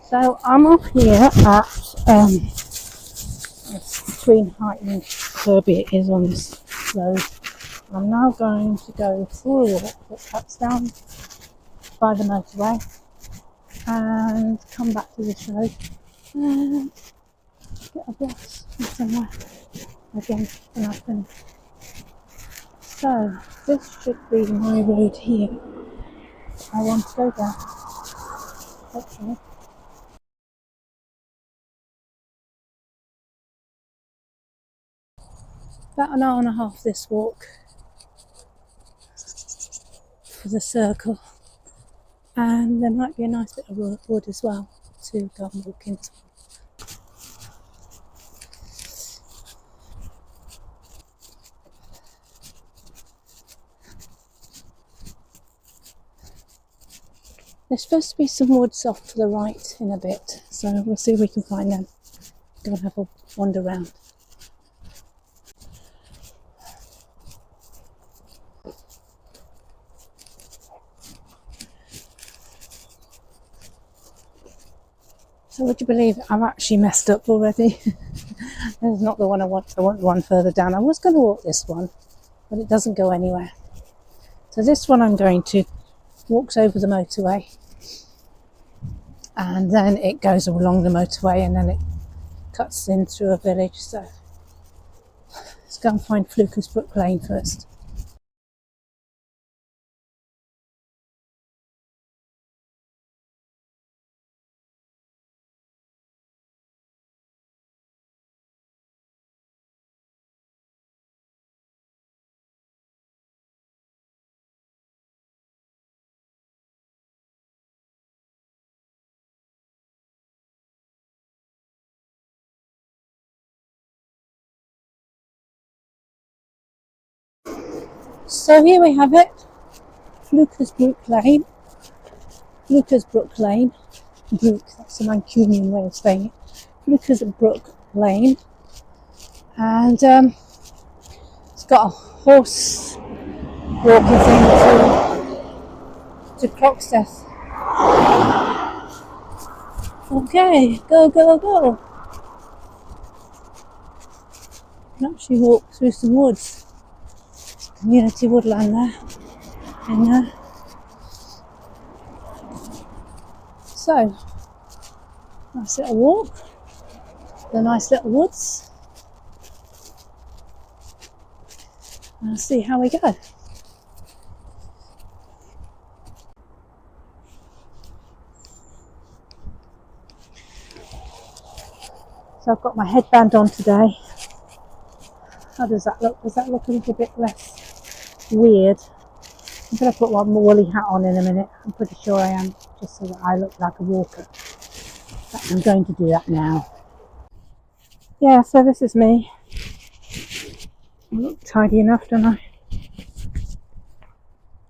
So I'm off here at it's between Height and Kirby it is on this road. I'm now going to go for a walk that cuts down by the motorway and come back to this road and get a bus from somewhere again when I finish. So this should be my road here. I want to go there. Hopefully. About an hour and a half this walk for the circle, and there might be a nice bit of wood as well to go and walk into. There's supposed to be some woods off to the right in a bit, so we'll see if we can find them. Go and have a wander around. So would you believe it? I've actually messed up already. This is not the one I want. I want the one further down. I was going to walk this one, but it doesn't go anywhere. So this one I'm going to walks over the motorway, and then it goes along the motorway, and then it cuts in through a village. So let's go and find Fluker's Brook Lane first. So here we have it, Fluker's Brook Lane. Fluker's Brook Lane. Brook, that's a Mancunian way of saying it. Fluker's Brook Lane. And it's got a horse walking thing to Croxteth. Okay, go, go, go. You can actually walk through some woods. It's community woodland there. In there. So, nice little walk. The nice little woods. And see how we go. So I've got my headband on today. How does that look? Does that look a little bit less weird? I'm going to put one woolly hat on in a minute. I'm pretty sure I am, just so that I look like a walker. But I'm going to do that now. Yeah, so this is me. I look tidy enough, don't I?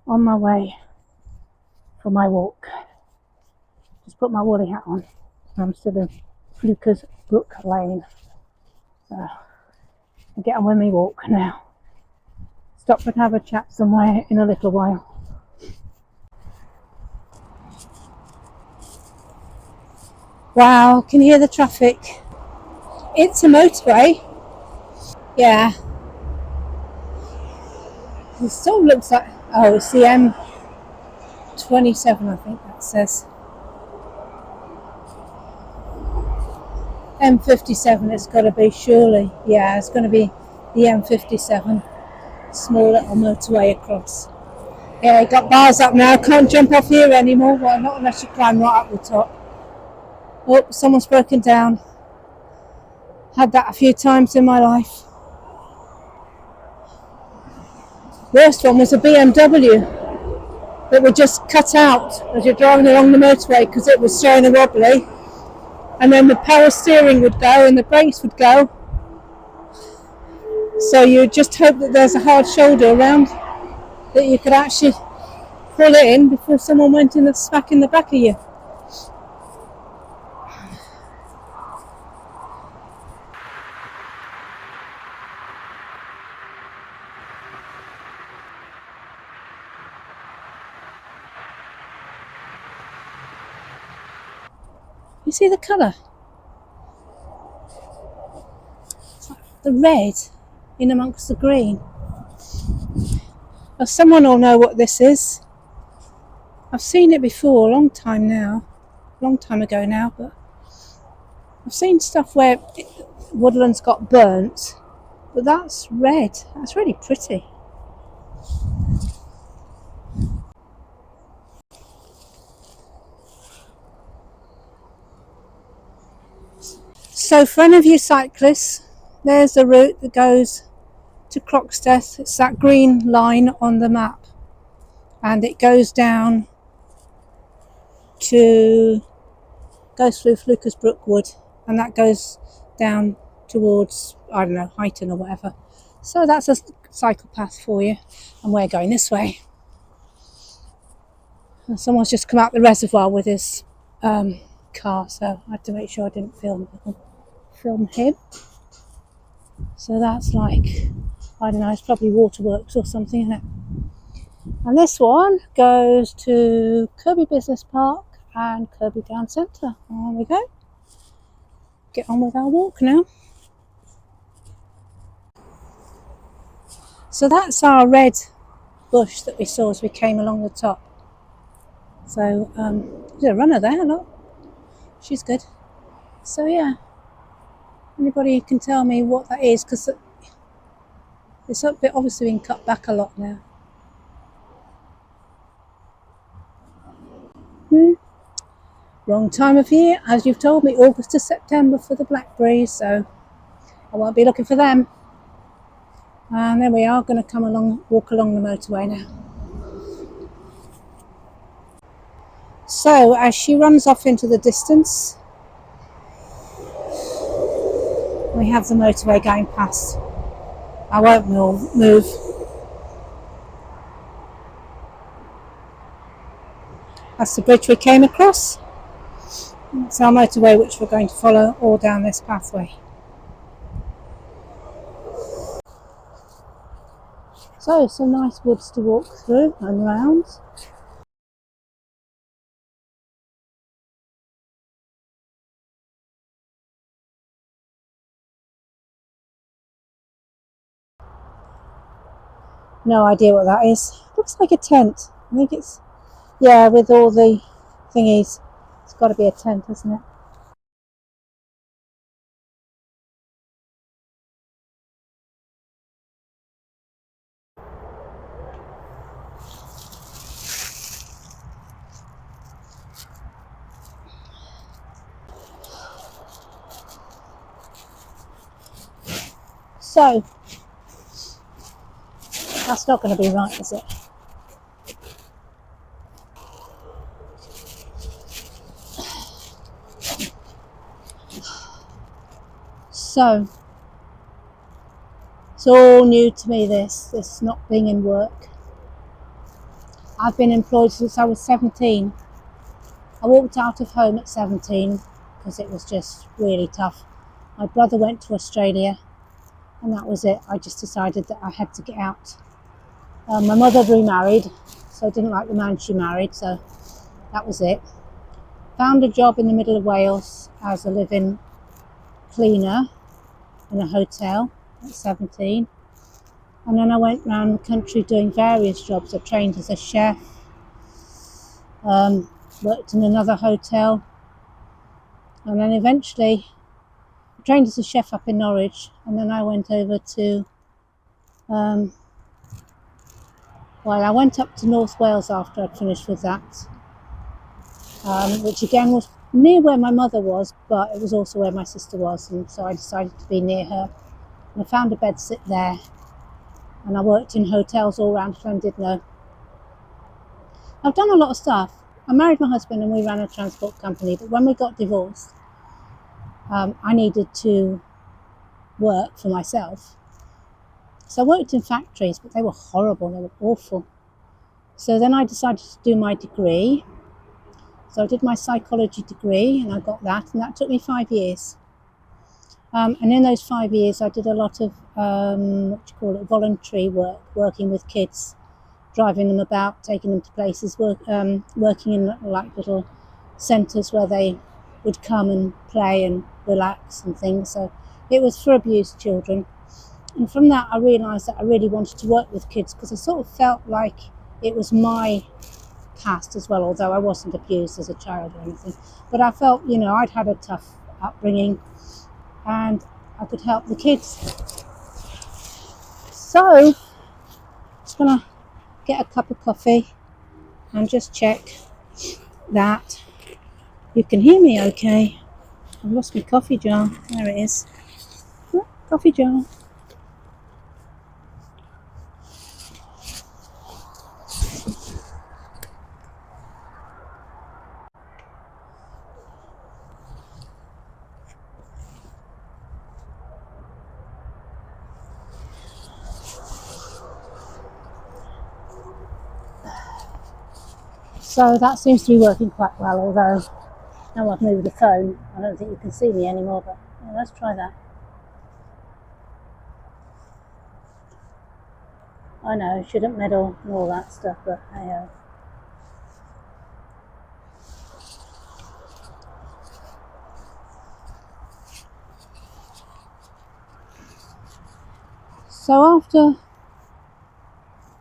On my way for my walk. Just put my woolly hat on. I'm still in Fluker's Brook Lane. So I'll get on with my walk now. Stop and have a chat somewhere in a little while. Wow, can you hear the traffic? It's a motorway. Yeah. It still looks like, oh, it's the M27, I think that says. M57 it's got to be, surely. Yeah, it's going to be the M57. Small little motorway across. Yeah, got bars up now. Can't jump off here anymore. Well, not unless you climb right up the top. Oh, someone's broken down. Had that a few times in my life. Worst one was a BMW that would just cut out as you're driving along the motorway because it was showing a wobbly, and then the power steering would go and the brakes would go, so you just hope that there's a hard shoulder around that you could actually pull in before someone went in the smack in the back of you. You see the colour? The red in amongst the green. Well, someone will know what this is. I've seen it before, a long time ago now, but I've seen stuff where woodlands got burnt, but that's red. That's really pretty. So for any of you cyclists, there's the route that goes to Croxteth. It's that green line on the map, and it goes down goes through Fluker's Brookwood, and that goes down towards, I don't know, Highton or whatever. So that's a cycle path for you, and we're going this way. And someone's just come out the reservoir with his car, so I had to make sure I didn't film him. So that's like, I don't know, it's probably waterworks or something, isn't it? And this one goes to Kirby Business Park and Kirby Town Centre. There we go. Get on with our walk now. So that's our red bush that we saw as we came along the top. So there's a runner there, look. She's good. So yeah, anybody can tell me what that is, because it's obviously been cut back a lot now. Wrong time of year, as you've told me, August to September for the blackberries, so I won't be looking for them. And there we are, going to walk along the motorway now. So as she runs off into the distance, we have the motorway going past. I won't move. That's the bridge we came across. It's our motorway which we're going to follow all down this pathway. So some nice woods to walk through and round. No idea what that is. Looks like a tent. I think it's, yeah, with all the thingies. It's got to be a tent, isn't it? So, that's not going to be right, is it? So, it's all new to me, this not being in work. I've been employed since I was 17. I walked out of home at 17 because it was just really tough. My brother went to Australia, and that was it. I just decided that I had to get out. My mother remarried, so I didn't like the man she married, so that was it. Found a job in the middle of Wales as a live-in cleaner in a hotel at 17. And then I went around the country doing various jobs. I trained as a chef, worked in another hotel, and then eventually I trained as a chef up in Norwich, and then I went over to I went up to North Wales after I'd finished with that, which again was near where my mother was, but it was also where my sister was, and so I decided to be near her. And I found a bed sit there, and I worked in hotels all around Llandudno. I've done a lot of stuff. I married my husband and we ran a transport company, but when we got divorced, I needed to work for myself. So I worked in factories, but they were horrible, they were awful. So then I decided to do my degree. So I did my psychology degree and I got that, and that took me 5 years. And in those 5 years I did a lot of voluntary work, working with kids, driving them about, taking them to places, working in like little centres where they would come and play and relax and things. So it was for abused children. And from that, I realised that I really wanted to work with kids because I sort of felt like it was my past as well, although I wasn't abused as a child or anything. But I felt, I'd had a tough upbringing and I could help the kids. So I'm just going to get a cup of coffee and just check that you can hear me okay. I've lost my coffee jar. There it is. Oh, coffee jar. So that seems to be working quite well, although now I've moved the phone, I don't think you can see me anymore, but yeah, let's try that. I know, shouldn't meddle and all that stuff, but hey. So after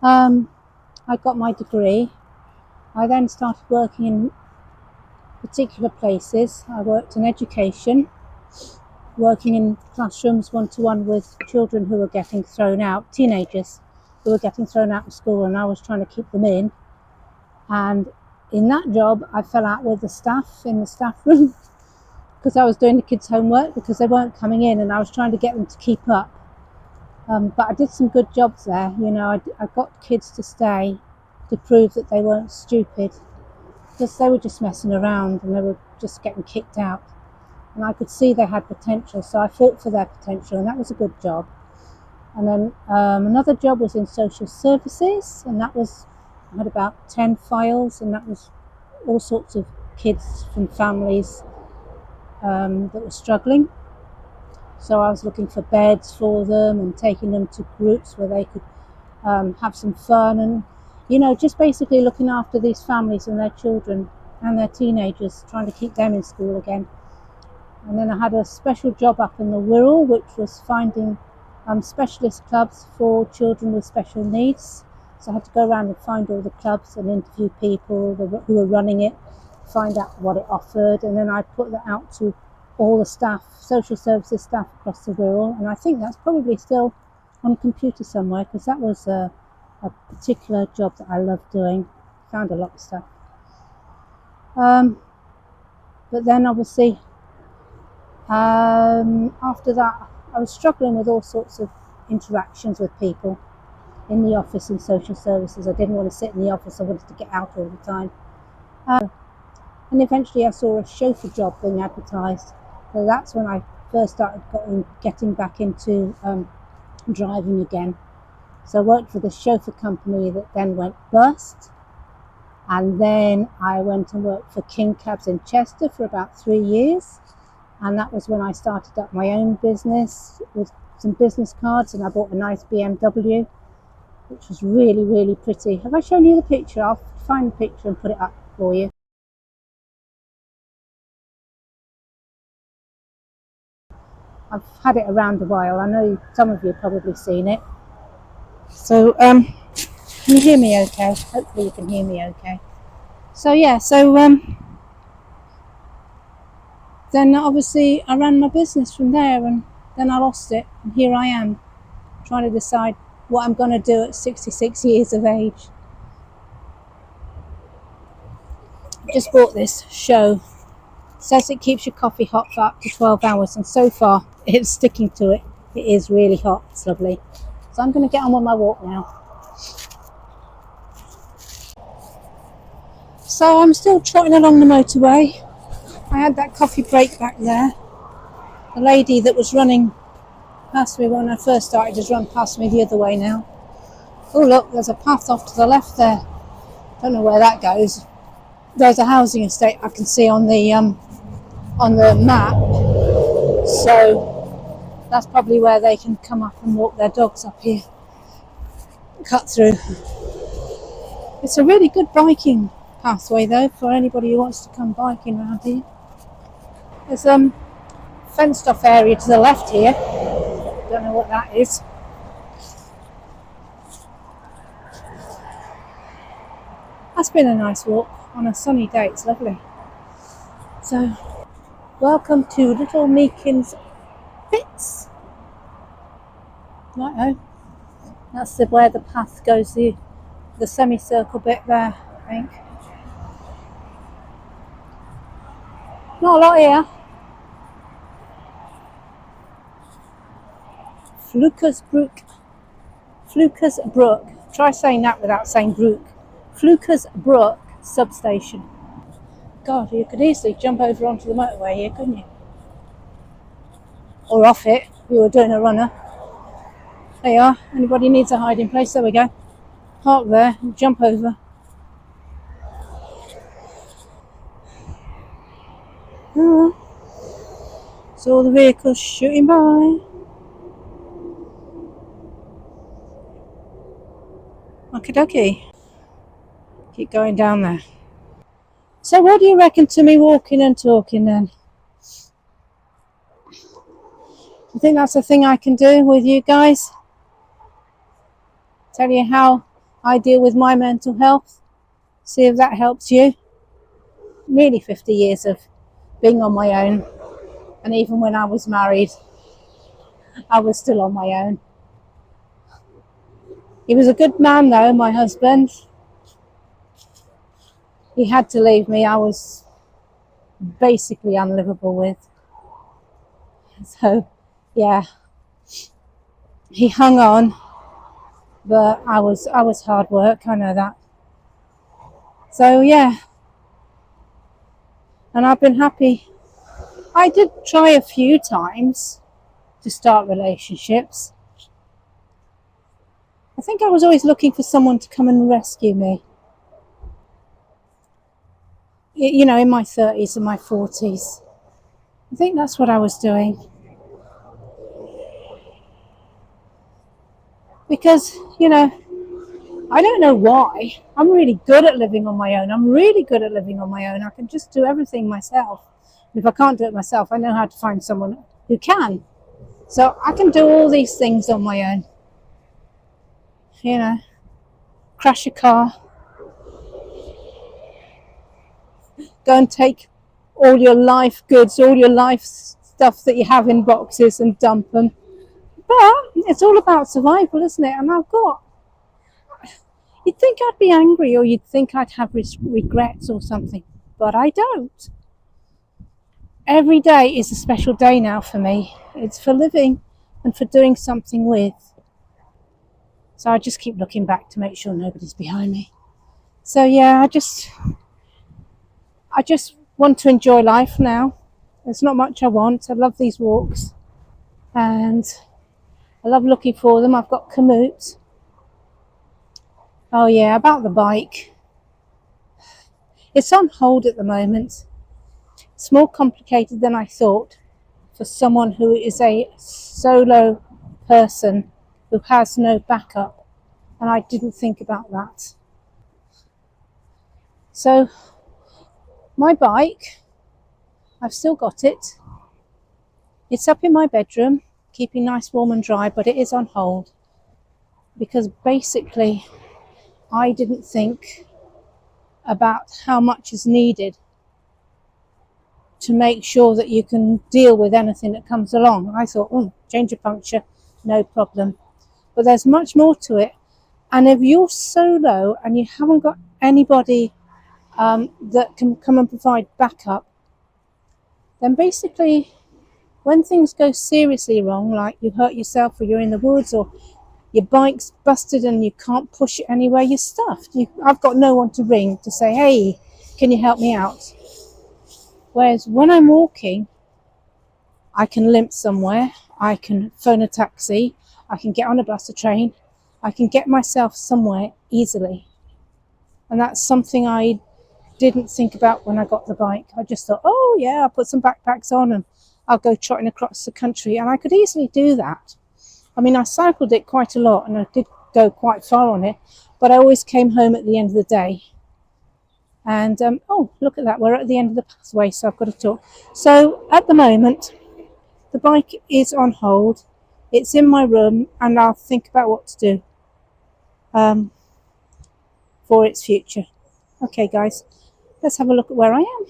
I got my degree, I then started working in particular places. I worked in education, working in classrooms one-to-one with children who were getting thrown out, teenagers who were getting thrown out of school, and I was trying to keep them in. And in that job, I fell out with the staff in the staff room because I was doing the kids' homework because they weren't coming in, and I was trying to get them to keep up. But I did some good jobs there. I got kids to stay to prove that they weren't stupid, because they were just messing around and they were just getting kicked out. And I could see they had potential, so I fought for their potential, and that was a good job. And then another job was in social services, and I had about 10 files, and that was all sorts of kids from families that were struggling. So I was looking for beds for them and taking them to groups where they could have some fun and, just basically looking after these families and their children and their teenagers, trying to keep them in school again. And then I had a special job up in the Wirral, which was finding specialist clubs for children with special needs. So I had to go around and find all the clubs and interview people who were running it, find out what it offered, and then I put that out to all the staff, social services staff across the Wirral. And I think that's probably still on a computer somewhere, because that was a particular job that I loved doing. Found a lot of stuff. But then obviously after that, I was struggling with all sorts of interactions with people in the office and social services. I didn't want to sit in the office, I wanted to get out all the time. And eventually I saw a chauffeur job being advertised. So that's when I first started getting back into driving again. So I worked for the chauffeur company that then went bust. And then I went and worked for King Cabs in Chester for about 3 years. And that was when I started up my own business with some business cards, and I bought a nice BMW, which was really, really pretty. Have I shown you the picture? I'll find the picture and put it up for you. I've had it around a while. I know some of you have probably seen it. So, can you hear me okay? Hopefully you can hear me okay. So yeah, then obviously I ran my business from there, and then I lost it, and here I am trying to decide what I'm going to do at 66 years of age. Just bought this show. It says it keeps your coffee hot for up to 12 hours, and so far it's sticking to it. It is really hot. It's lovely. So I'm going to get on with my walk now. So I'm still trotting along the motorway. I had that coffee break back there. The lady that was running past me when I first started has run past me the other way now. Oh look, there's a path off to the left there. Don't know where that goes. There's a housing estate I can see on the map. So that's probably where they can come up and walk their dogs up here. Cut through. It's a really good biking pathway though for anybody who wants to come biking around here. There's fenced off area to the left here. Don't know what that is. That's been a nice walk on a sunny day. It's lovely. So, welcome to Little Meakin's Pits. Righto. That's where the path goes, the semicircle bit there, I think. Not a lot here. Flukersbrook. Try saying that without saying brook. Flukersbrook substation. God, you could easily jump over onto the motorway here, couldn't you? Or off it, if you were doing a runner. There you are. Anybody needs a hiding place? There we go. Park there and jump over. So all the vehicles shooting by. Okie dokie. Keep going down there. So what do you reckon to me walking and talking then? You think that's a thing I can do with you guys? Tell you how I deal with my mental health? See if that helps you. Nearly 50 years of being on my own. And even when I was married, I was still on my own. He was a good man though, my husband. He had to leave me. I was basically unlivable with. So, yeah. He hung on, but I was hard work, I know that. So, yeah. And I've been happy. I did try a few times to start relationships. I think I was always looking for someone to come and rescue me. You know, in my 30s and my 40s. I think that's what I was doing. Because, you know, I don't know why. I'm really good at living on my own. I can just do everything myself. And if I can't do it myself, I know how to find someone who can. So I can do all these things on my own. You know, crash a car. Go and take all your life goods, all your life stuff that you have in boxes and dump them. But it's all about survival, isn't it? And you'd think I'd be angry or you'd think I'd have regrets or something, but I don't. Every day is a special day now for me. It's for living and for doing something with. So I just keep looking back to make sure nobody's behind me. So yeah, I just want to enjoy life now. There's not much I want. I love these walks and I love looking for them. I've got Komoot. Oh yeah, about the bike. It's on hold at the moment. It's more complicated than I thought for someone who is a solo person who has no backup. And I didn't think about that. So my bike, I've still got it. It's up in my bedroom, keeping nice, warm and dry, but it is on hold. Because basically, I didn't think about how much is needed to make sure that you can deal with anything that comes along. I thought, change a puncture, no problem. But there's much more to it. And if you're solo and you haven't got anybody that can come and provide backup, then basically when things go seriously wrong, like you hurt yourself or you're in the woods or your bike's busted and you can't push it anywhere, you're stuffed. I've got no one to ring to say, hey, can you help me out? Whereas when I'm walking, I can limp somewhere, I can phone a taxi, I can get on a bus or train, I can get myself somewhere easily. And that's something I didn't think about when I got the bike. I just thought, oh yeah, I'll put some backpacks on and I'll go trotting across the country. And I could easily do that. I mean, I cycled it quite a lot and I did go quite far on it, but I always came home at the end of the day. And oh, look at that, we're at the end of the pathway, so I've got to talk. So at the moment, the bike is on hold. It's in my room, and I'll think about what to do for its future. Okay, guys, let's have a look at where I am.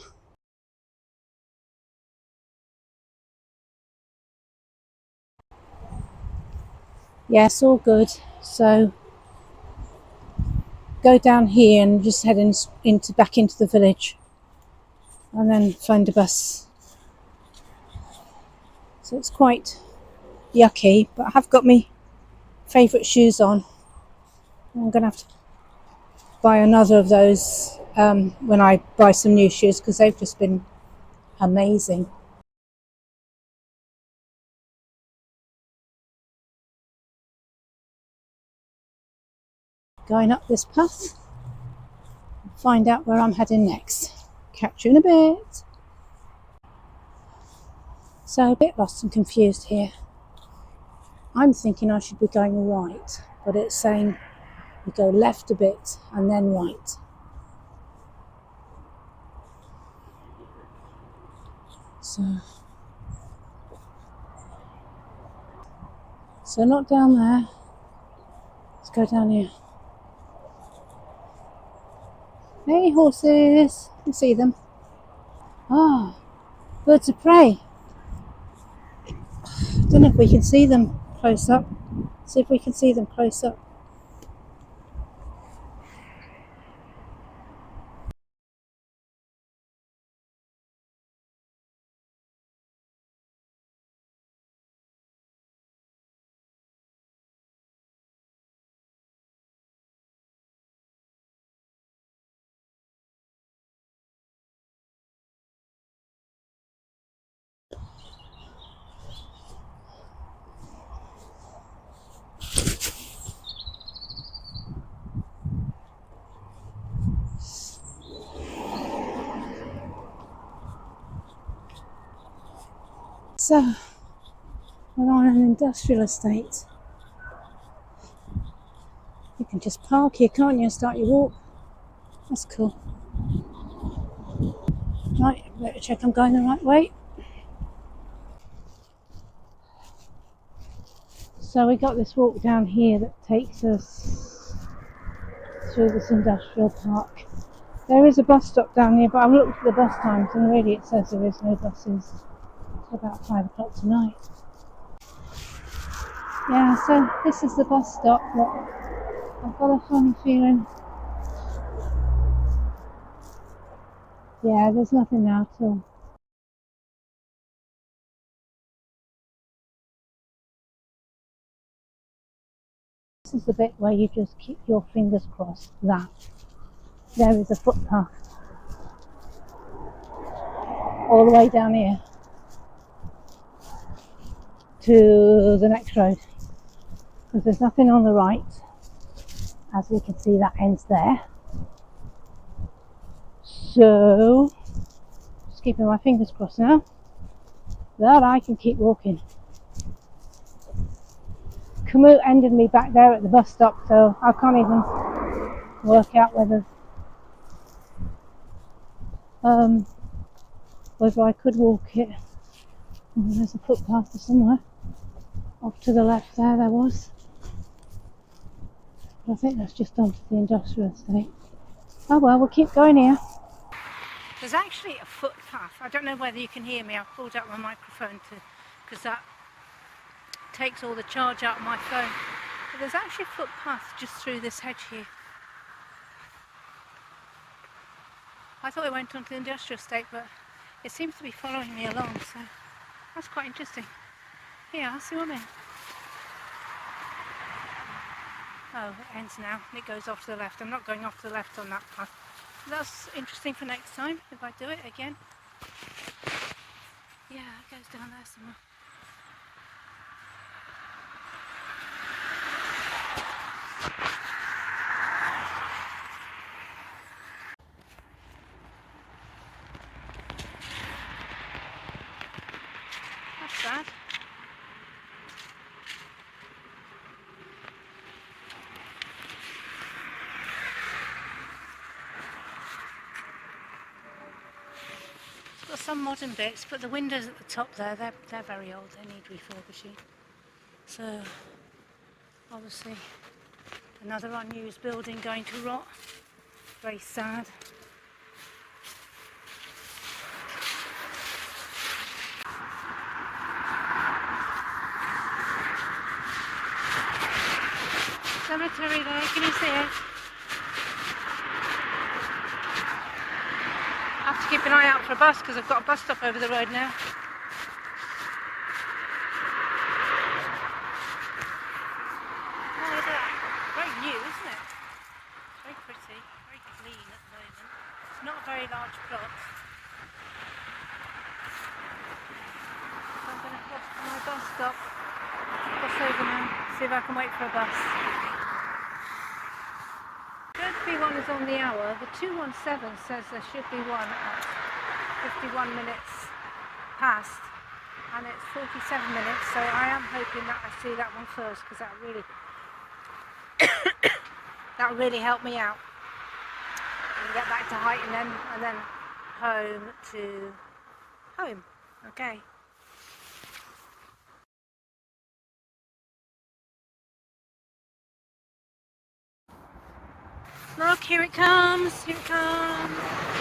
Yes, all good. So go down here and just head back into the village, and then find a bus. So it's quite yucky, but I have got my favourite shoes on. I'm going to have to buy another of those when I buy some new shoes, because they've just been amazing. Going up this path, find out where I'm heading next. Catch you in a bit. So a bit lost and confused here. I'm thinking I should be going right, but it's saying you go left a bit and then right. So not down there. Let's go down here. Hey horses, you see them? Ah, birds of prey. Don't know if we can see them close up. See if we can see them close up. So we're on an industrial estate. You can just park here, can't you, and start your walk. That's cool. Right, better check I'm going the right way. So we got this walk down here that takes us through this industrial park. There is a bus stop down here, but I've looked at the bus times and really it says there is no buses till about 5 o'clock tonight. Yeah, so this is the bus stop, but I've got a funny feeling. Yeah, there's nothing now at all. This is the bit where you just keep your fingers crossed that there is a footpath all the way down here to the next road, because there's nothing on the right. As we can see, that ends there. So just keeping my fingers crossed now that I can keep walking. Commute ended me back there at the bus stop, so I can't even work out whether I could walk it. There's a footpath somewhere off to the left there was. I think that's just onto the industrial estate. Oh well, we'll keep going here. There's actually a footpath. I don't know whether you can hear me. I've pulled out my microphone because that takes all the charge out of my phone. But there's actually a footpath just through this hedge here. I thought it went onto the industrial estate, but it seems to be following me along, so that's quite interesting. Here, I'll see what I mean. Oh, it ends now and it goes off to the left. I'm not going off to the left on that path. That's interesting for next time if I do it again. Yeah, it goes down there somewhere. That's sad. got some modern bits, but the windows at the top there, they're very old. They need refurbishing. So obviously another unused building going to rot. Very sad. Cemetery there, can you see it? I have to keep an eye out for a bus because I've got a bus stop over the road now. Oh, look at that. Very new, isn't it? Very pretty, very clean at the moment. It's not a very large plot. So I'm going to cross to my bus stop. Cross over now, see if I can wait for a bus. Should be one is on the hour. The 217 says there should be one at 51 minutes past, and it's 47 minutes, so I am hoping that I see that one first, because that really helped me out. And get back to Huyton and then home to home. Okay. Look, here it comes, here it comes.